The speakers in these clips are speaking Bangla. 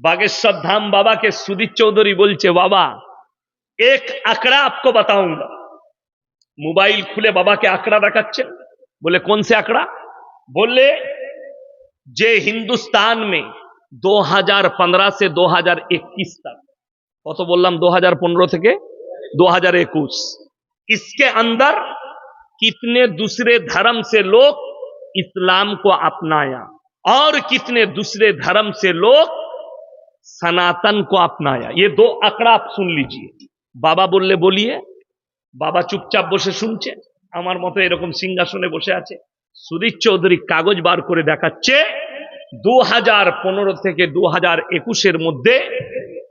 बागेश्वर धाम बाबा के सुदीप चौधरी बोलचे बाबा एक आंकड़ा आपको बताऊंगा। मोबाइल खुले बाबा के आंकड़ा देखाচ্ছেন। बोले कौन से आंकड़ा? बोले जे हिंदुस्तान में 2015 से 2021 तक, কত বললাম 2015 থেকে 2021, इसके अंदर कितने दूसरे धर्म से लोग इस्लाम को अपनाया और कितने दूसरे धर्म से लोग सनातन को अपनाया। ये दो आंकड़ा आप सुन लीजिए। बाबा बोलले बोलिए। बाबा चुपचाप বসে শুনছে, আমার মতো এরকম সিংহাসনে বসে আছে। সুদীপ চৌধুরী কাগজ বার করে দেখাচ্ছে 2015 থেকে 2021 মধ্যে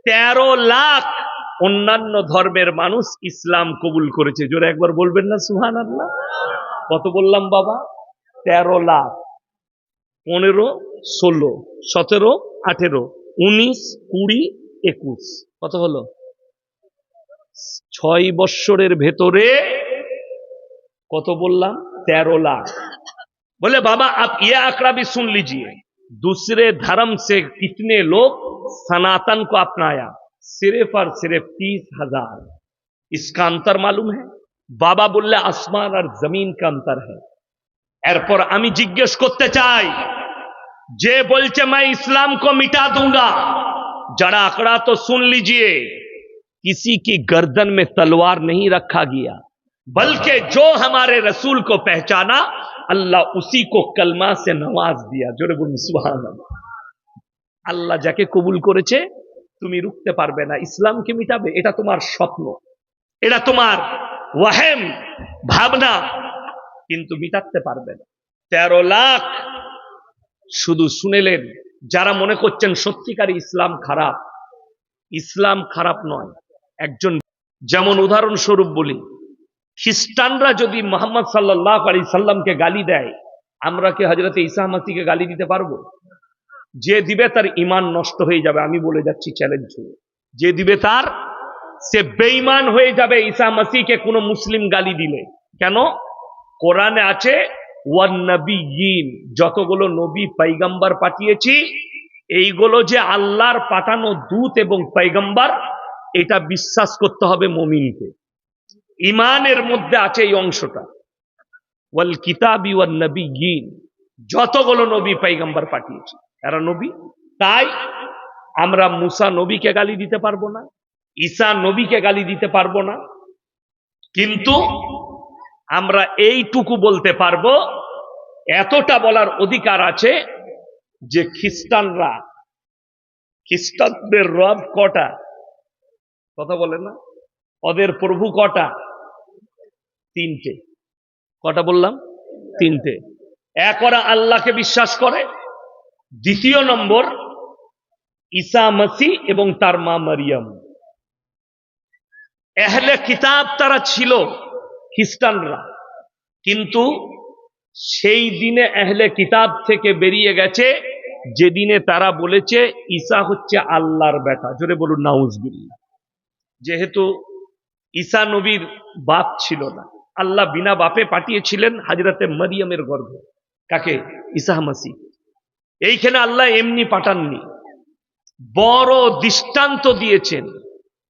13 লাখ অন্যান্য ধর্মের মানুষ ইসলাম কবুল করেছে। জোরে একবার বলবেন না সুবহানাল্লাহ? কত বললাম বাবা? 13 লাখ। 15, 16, 17, 18, 19, 20, 21, কত হলো? 6 বছরের ভেতরে কত বললাম? 13 लाख। बोले बाबा आप ये आंकड़ा भी सुन लीजिए, दूसरे धर्म से कितने लोग सनातन को अपनाया, सिर्फ और सिर्फ 30,000। इसका अंतर मालूम है? बाबा बोले आसमान और जमीन का अंतर है। एरपर आमी जिज्ञेस करते चाই, जे बोलचे मैं इस्लाम को मिटा दूंगा, जरा आंकड़ा तो सुन लीजिए। किसी की गर्दन में तलवार नहीं रखा गया, बल्कि जो हमारे रसूल को पहचाना अल्लाह उसी को कलमा से नवाज दिया। जोरे बोलুন সুবহানাল্লাহ। আল্লাহ যাকে কবুল করেছে তুমি রুখতে পারবে না। ইসলামকে মিটাবে এটা তোমার স্বপ্ন, এটা তোমার ওয়াহেম ভাবনা, কিন্তু মিটাতে পারবে না। 13 লাখ শুধু শুনেলেন। যারা মনে করছেন সত্যিকারই ইসলাম খারাপ, ইসলাম খারাপ নয়। একজন যেমন উদাহরণস্বরূপ বলি, খ্রিস্টানরা যদি মোহাম্মদ সাল্লাল্লাহু আলাইহি সাল্লামকে গালি দেয়, আমরা কি হযরতে ঈসা মসিহকে গালি দিতে পারবো? যে দিবে তার ঈমান নষ্ট হয়ে যাবে। আমি বলে যাচ্ছি চ্যালেঞ্জ করে, যে দিবে তার সে বেঈমান হয়ে যাবে ঈসা মসিহকে কোনো মুসলিম গালি দিলে। কেন? কোরআনে আছে ওয়ান নবিয়্যিন, যতগুলো নবী পয়গম্বর পাঠিয়েছি এইগুলো যে আল্লাহর পাঠানো দূত এবং পয়গম্বর, এটা বিশ্বাস করতে হবে মুমিনকে। ইমানের মধ্যে আছে এই অংশটা, ওয়াল কিতাবি ওয়ান নবিয়্যিন, যতগুলো নবী পয়গম্বর পাঠিয়েছি এরা নবী। তাই আমরা মুসা নবীকে গালি দিতে পারবো না, ঈসা নবীকে গালি দিতে পারবো না, কিন্তু আমরা এইটুকু বলতে পারবো, এতটা বলার অধিকার আছে যে খ্রিস্টানদের রব কটা? কথা বলে না? ওদের প্রভু কটা? 3টে। কটা বললাম? 3টে। এক ওরা আল্লাহকে বিশ্বাস করে, দ্বিতীয় নম্বর ঈসা মসিহ এবং তার মা মারিয়াম। আহলে কিতাব তারা ছিল খ্রিস্টানরা, কিন্তু সেই দিনে আহলে কিতাব থেকে বেরিয়ে গেছে যেদিনে তারা বলেছে ঈসা হচ্ছে আল্লাহর বেটা। জোরে বলুন নাউজুবিল্লাহ। যেহেতু ঈসা নবীর বাপ ছিল না, আল্লাহ বিনা বাপে পাঠিয়েছিলেন হযরতে মারিয়ামের গর্ভে। কাকে? ঈসা মসিহ। এইখানে আল্লাহ এমনি পাঠাননি, বড় দৃষ্টান্ত দিয়েছেন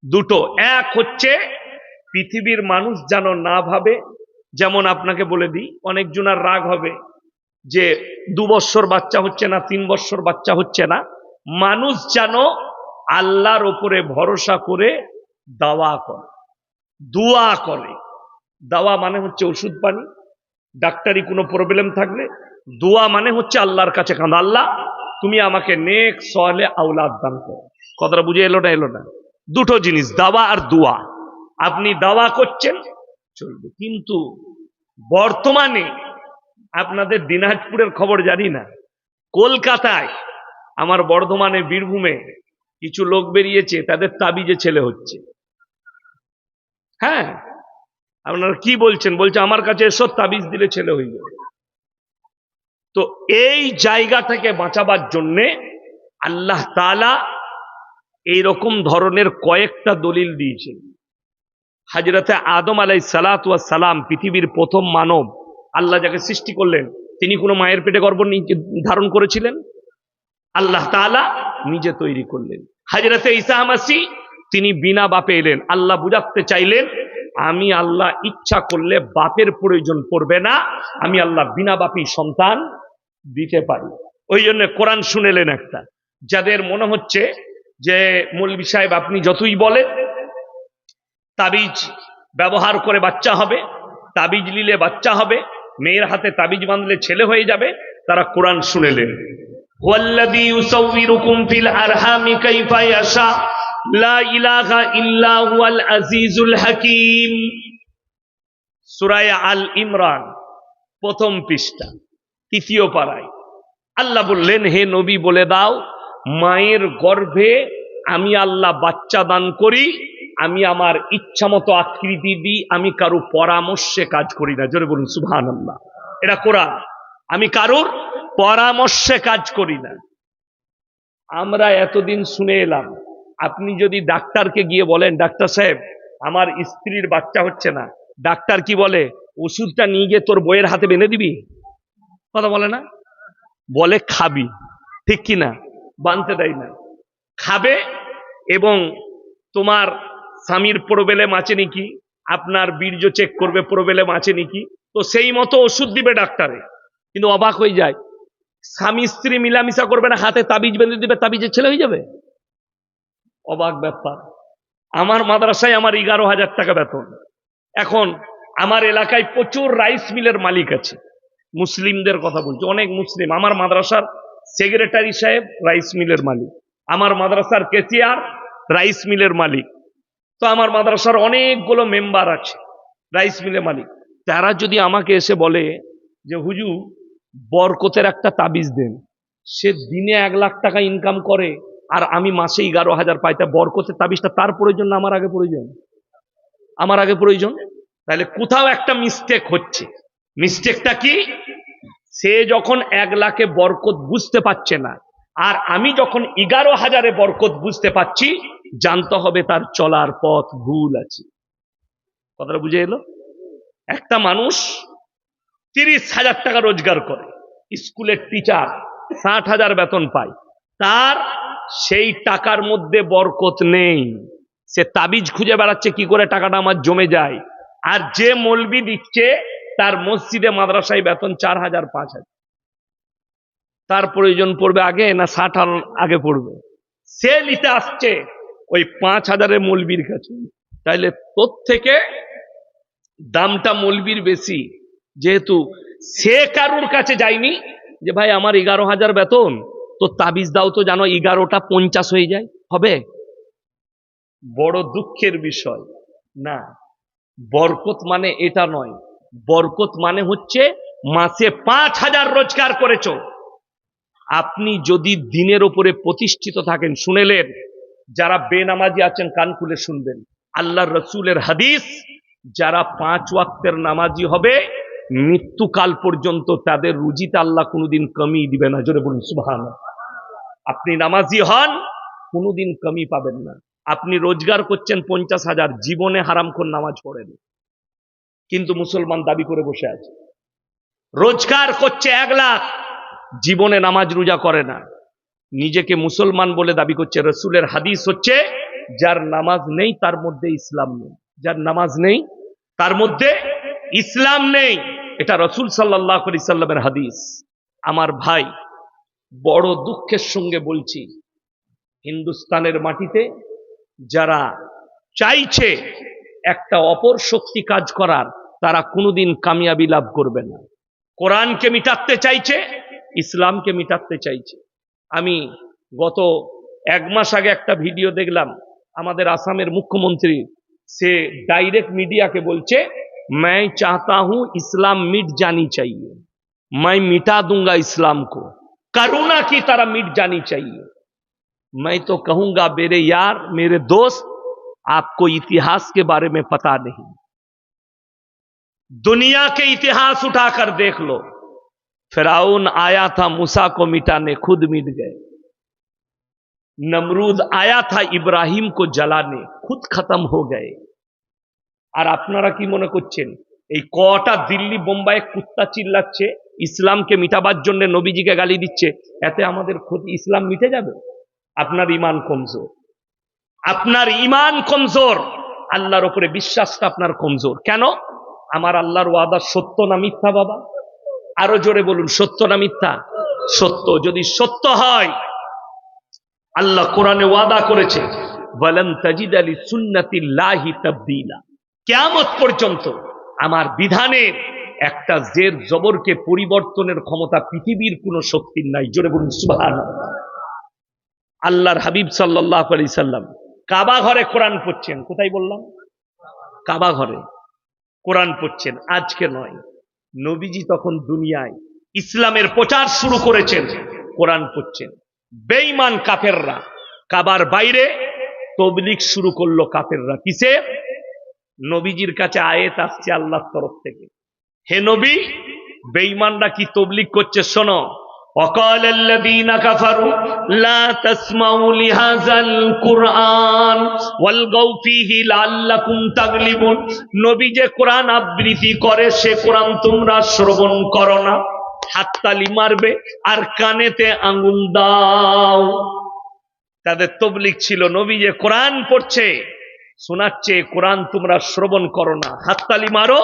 দুটো। এক হচ্ছে পৃথিবীর মানুষ যেন না ভাবে, যেমন আপনাকে বলে দিই, অনেকজনের রাগ হবে যে 2 বছর বাচ্চা হচ্ছে না, 3 বছর বাচ্চা হচ্ছে না। মানুষ যেন আল্লাহর উপরে ভরসা করে দাওয়া করে, দোয়া করে। দাওয়া মানে হচ্ছে ওষুধ পানি, ডাক্তারি কোনো প্রবলেম থাকলে দোয়া মানে হচ্ছে আল্লাহর কাছে কাঁদা, আল্লাহ তুমি আমাকে নেক সালেহ আওলাদ দান করো। কথাটা বুঝে এলো না? দুটো জিনিস, দাওয়া আর দোয়া। আপনি দাওয়া করছেন চলবে, কিন্তু বর্তমানে আপনাদের দিনাজপুরের খবর জানি না, কলকাতায়, আমার বর্ধমানে, বীরভূমে কিছু লোক বেরিয়েছে, তাদের তাবিজে ছেলে হচ্ছে। হ্যাঁ, আপনারা কি বলছেন? বলছে আমার কাছে এসব তাবিজ দিলে ছেলে হয়ে যাবে। তো এই জায়গা থেকে বাঁচাবার জন্যে আল্লাহ তাআলা এইরকম ধরনের কয়েকটা দলিল দিয়েছেন। হযরতে আদম আলাইহিস সালাতু ওয়াস সালাম পৃথিবীর প্রথম মানব, আল্লাহ যাকে সৃষ্টি করলেন, তিনি কোনো মায়ের পেটে গর্ভ ধারণ করেছিলেন? আল্লাহ তাআলা নিজে তৈরি করলেন। হযরতে ঈসা মাসীহ তিনি বিনা বাপে এলেন। আল্লাহ বুঝাতে চাইলেন আমি আল্লাহ ইচ্ছা করলে বাপের প্রয়োজন পড়বে না, আমি আল্লাহ বিনা বাপী সন্তান দিতে পারি। ওই জন্য কোরআন শুনেলেন একটা। যাদের মনে হচ্ছে যে মৌলভী সাহেব আপনি যতই বলেন তাবিজ ব্যবহার করে বাচ্চা হবে, তাবিজ নিলে বাচ্চা হবে, মেয়ের হাতে তাবিজ বাঁধলে ছেলে হয়ে যাবে, তারা কোরআন শুনেলেন। হুয়াল্লাযী ইউসাউবিরুকুম ফিল আরহামি কাইফা ইয়াশা লা ইলাহা ইল্লা হুয়াল আজিজুল হাকীম। সূরা আল ইমরান প্রথম পৃষ্ঠা তৃতীয় পারায় আল্লাহ বললেন, হে নবী বলে দাও মায়ের গর্ভে আমি আল্লাহ বাচ্চা দান করি, আমি আমার ইচ্ছা মতো আকৃতি দিই, আমি কারো পরামর্শে কাজ করি না। জোরে বলুন সুবহানাল্লাহ। এটা কোরআন। আমি কারোর পরামর্শে কাজ করি না। আমরা এতদিন শুনে এলাম, আপনি যদি ডাক্তারকে গিয়ে বলেন ডাক্তার সাহেব আমার স্ত্রীর বাচ্চা হচ্ছে না, ডাক্তার কি বলে? ওষুধটা নিয়ে গিয়ে তোর বইয়ের হাতে বেঁধে দিবি? কথা বলে না? বলে খাবি, ঠিক কি না? বানতে দেয় না, খাবে। এবং তোমার স্বামীর প্রবেলে আছে নাকি, আপনার বীর্য চেক করবে প্রবেলে আছে নাকি, তো সেই মতো ওষুধ দিবে ডাক্তারে। কিন্তু অবাক হয়ে যায়, স্বামী স্ত্রী মিলামিশা করবে না, হাতে তাবিজ বেঁধে দিবে, তাবিজের ছেলে হয়ে যাবে। অবাক ব্যাপার। আমার মাদ্রাসায় আমার 11,000 টাকা বেতন। এখন আমার এলাকায় প্রচুর রাইস মিলের মালিক আছে, মুসলিমদের কথা বলছি, অনেক মুসলিম। আমার মাদ্রাসার সেক্রেটারি সাহেব রাইস মিলের মালিক, আমার মাদ্রাসার কেসিয়ার রাইস মিলের মালিক। তো আমার মাদ্রাসার অনেকগুলো মেম্বার আছে রাইস মিলের মালিক। তারা যদি আমাকে এসে বলে যে হুজুর বরকতের একটা তাবিজ দেন, সে দিনে 1 লাখ টাকা ইনকাম করে আর আমি মাসে 11,000 পাই, তা বরকতের তাবিজটা তার প্রয়োজন না আমার আগে প্রয়োজন? আমার আগে প্রয়োজন। তাহলে কোথাও একটা মিস্টেক হচ্ছে। মিস্টেকটা কি? সে যখন 1 লাখে বরকত বুঝতে পারছে না, আর আমি যখন 11,000-এ বরকত বুঝতে পাচ্ছি, জানতে হবে তার চলার পথ ভুল আছে। কথাটা বুঝে এলো? একটা মানুষ 30,000 টাকা রোজগার করে, স্কুলের টিচার 60,000 বেতন পায়, তার সেই টাকার মধ্যে বরকত নেই। সে তাবিজ খুঁজে বেড়াচ্ছে কি করে টাকাটা আমার জমে যায়। আর যে মৌলবি দিচ্ছে তার মসজিদে মাদ্রাসায় বেতন 4,000 5,000, তার প্রয়োজন পড়বে আগে না 60 আগে পড়বে? সে নিতে আসছে ওই 5,000-এর মৌলবির কাছে, তাইলে তোর থেকে দামটা মৌলবির বেশি, যেহেতু সে কারুর কাছে যায়নি যে ভাই আমার 11,000 বেতন, তো তাবিজ দাও তো জানো 11টা 50 হয়ে যায়, হবে? বড় দুঃখের বিষয়। না, বরকত মানে এটা নয়। বরকত মানে হচ্ছে মাসে 5,000 রোজগার করেছ, আপনি যদি দিনের উপরে প্রতিষ্ঠিত থাকেন। শুনেলেন, যারা বেনামাজি আছেন কান খুলে শুনবেন, আল্লাহর রসুলের হাদিস, যারা 5 ওয়াক্তের নামাজি হবে মৃত্যুকাল পর্যন্ত তাদের রুজিতে আল্লাহ কোনোদিন কমি দিবে না। জোরে বলুন সুবহানাল্লাহ। আপনি নামাজি হন, কোনোদিন কমি পাবেন না। আপনি রোজগার করছেন 50,000, জীবনে হারামখোর নামাজ পড়েন, কিন্তু মুসলমান দাবি করে বসে আছে। রোজগার করছে 1 লাখ, জীবনে নামাজ রোজা করে না, নিজেকে মুসলমান বলে দাবি করছে। রসুলের হাদিস হচ্ছে যার নামাজ নেই তার মধ্যে ইসলাম নেই, যার নামাজ নেই তার মধ্যে ইসলাম নেই। এটা রসুল সাল্লাল্লাহু আলাইহি সাল্লামের হাদিস। আমার ভাই, বড় দুঃখের সঙ্গে বলছি, হিন্দুস্তানের মাটিতে যারা চাইছে একটা অপর শক্তি কাজ করার, তারা কোনোদিন কামিয়াবি লাভ করবে না। কোরআনকে মিটাতে চাইছে, ইসলামকে মিটাতে চাইছে। আমি গত 1 মাস আগে একটা ভিডিও দেখলাম, আমাদের আসামের মুখ্যমন্ত্রী সে ডাইরেক্ট মিডিয়াকে বলছে, मैं चाहता हूं इस्लाम मिट जानी चाहिए, मैं मिटा दूंगा इस्लाम को, करुणा की तरह मिट जानी चाहिए। मैं तो कहूंगा मेरे यार, मेरे दोस्त, आपको इतिहास के बारे में पता नहीं। दुनिया के इतिहास उठाकर देख लो, फिरौन आया था मूसा को मिटाने, खुद मिट गए। नमरूद आया था इब्राहिम को जलाने, खुद खत्म हो गए। আর আপনারা কি মনে করছেন এই কটা দিল্লি বোম্বাই কুত্তা চিল্লাচ্ছে ইসলামকে মিটাবার জন্য নবীজিকে গালি দিচ্ছে, এতে আমাদের ক্ষতি? ইসলাম মিটে যাবে? আপনার ঈমান কমজোর, আপনার ঈমান কমজোর, আল্লাহর উপরে বিশ্বাসটা আপনার কমজোর। কেন? আমার আল্লাহর ওয়াদা সত্য না মিথ্যা বাবা? আরো জোরে বলুন, সত্য না মিথ্যা? সত্য। যদি সত্য হয়, আল্লাহ কোরআনে ওয়াদা করেছে, ওয়ালান তাজিদা লিসুন্নাতিল্লাহি তাবদীলা, কিয়ামত পর্যন্ত আমার বিধানের একটা জের জবরকে পরিবর্তনের ক্ষমতা পৃথিবীর কোন শক্তির নাই। জোরে বলুন সুবহানাল্লাহ। আল্লাহর হাবিব সাল্লাল্লাহু আলাইহি সাল্লাম কাবা ঘরে কোরআন পড়ছেন। কোথায় বললাম? কাবা ঘরে কোরআন পড়ছেন। আজকে নয়, নবীজি তখন দুনিয়ায় ইসলামের প্রচার শুরু করেছেন, কোরআন পড়ছেন। বেঈমান কাফেররা কাবার বাইরে তবলিগ শুরু করলো। কাফেররা কিসে? নবীজির কাছে আয়াত আসছে আল্লাহর তরফ থেকে, হে নবী, বেঈমানরা কি তবলিগ করছে শোনো। وقال الذين كفروا لا تسمعوا لهذا القرآن والغوا فيه لعلكم تغلبون। নবী যে কোরআন আবৃত্তি করে সে কোরআন তোমরা শ্রবণ করো না, হাততালি মারবে আর কানেতে আঙ্গুল দাও। তাদের তবলিগ ছিল, নবী যে কোরআন পড়ছে শোনাচ্ছে, কোরআন তোমরা শ্রবণ করো না, হাততালি মারো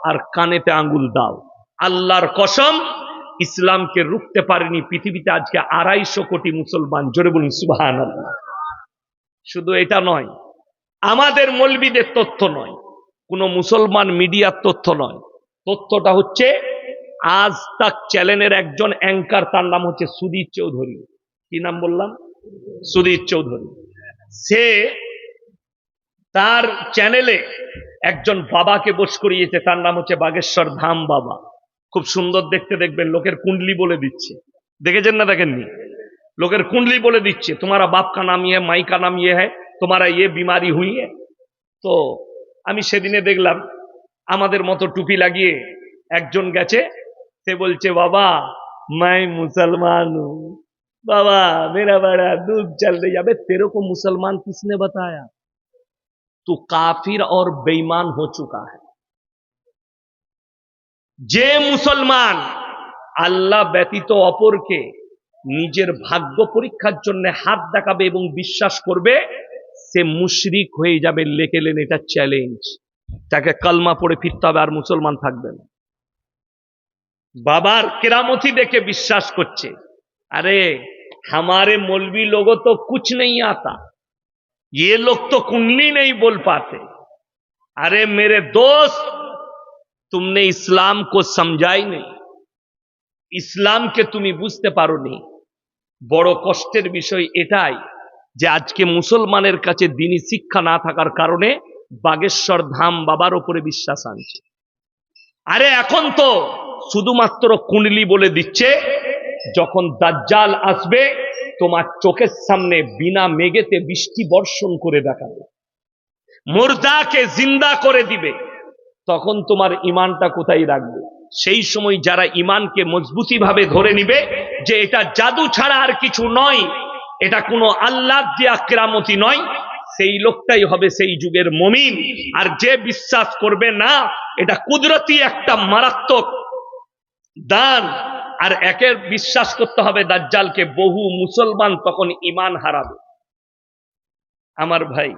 আর কানেতে আঙ্গুল দাও। আল্লাহর কসম, ইসলামকে রুখতে পারেনি পৃথিবীতে আজকে 250 কোটি মুসলমান। জোরে বলুন সুবহানাল্লাহ। শুধু এটা নয়, আমাদের মৌলবীদের তথ্য নয়, কোন মুসলমান মিডিয়ার তথ্য নয়, তথ্যটা হচ্ছে আজ তাক চ্যানেলের একজন অ্যাঙ্কার, তার নাম হচ্ছে সুধীর চৌধুরী। কি নাম বললাম? সুধীর চৌধুরী। সে তার চ্যানেলে একজন বাবাকে বস করিয়েছে, তার নাম হচ্ছে বাগেশ্বর ধাম বাবা। খুব সুন্দর দেখতে, দেখবেন লোকের কুণ্ডলি বলে দিচ্ছে। দেখেছেন না দেখেননি? লোকের কুণ্ডলি বলে দিচ্ছে, তোমারা বাপ কা নাম ইয়ে, মাই কা নাম ইয়ে হ্যায়, তোমারা ইয়ে বিমারি হুই হ্যায়। তো আমি সেদিনে দেখলাম আমাদের মতো টুপি লাগিয়ে একজন গেছে, সে বলছে, বাবা मैं मुसलमान हूं, बाबा मेरा बड़ा दूध चल रही है। अबे तेरे को मुसलमान किसने बताया? तू काफिर और बेईमान हो चुका है। যে মুসলমান আল্লাহ ব্যতীত অপরকে নিজের ভাগ্য পরীক্ষার জন্য হাত দেখাবে এবং বিশ্বাস করবে, সে মুশরিক হয়ে যাবে। লেখেলেন, এটা চ্যালেঞ্জ। তাকে কালমা পড়ে ফিরতে হবে, আর মুসলমান থাকবে না। বাবার কেরামতি দেখে বিশ্বাস করছে। अरे हमारे मौलवी लोगों तो कुछ नहीं आता, ये लोग तो कुंडली नहीं बोल पाते। अरे मेरे दोस्त, तुमने इस्लाम को समझा ही नहीं, ইসলামকে তুমি বুঝতে পারোনি। বড় কষ্টের বিষয় এটাই যে আজকে মুসলমানের কাছে দ্বীনি শিক্ষা না থাকার কারণে বাগেশ্বর ধাম বাবার উপরে বিশ্বাস আনছে। আরে এখন তো শুধুমাত্র কুণ্ডলি বলে দিচ্ছে, যখন দাজ্জাল আসবে তোমার চোখের সামনে বিনা মেঘেতে বৃষ্টি বর্ষণ করে দেখাবে, মুর্দাকে জিন্দা করে দিবে, তখন তোমার ঈমানটা কোথায় রাখবে? সেই সময় যারা ঈমানকে মজবুতি ভাবে ধরে নিবে যে এটা জাদু ছাড়া আর কিছু নয়, এটা কোনো আল্লাহ দিয়া কেরামতি নয়, সেই লোকটাই হবে সেই যুগের মুমিন। আর যে বিশ্বাস করবে না এটা কুদরতি একটা মারাত্মক দান, আর একের বিশ্বাস করতে হবে দাজ্জালকে, বহু মুসলমান তখন ঈমান হারাবে। আমার ভাই,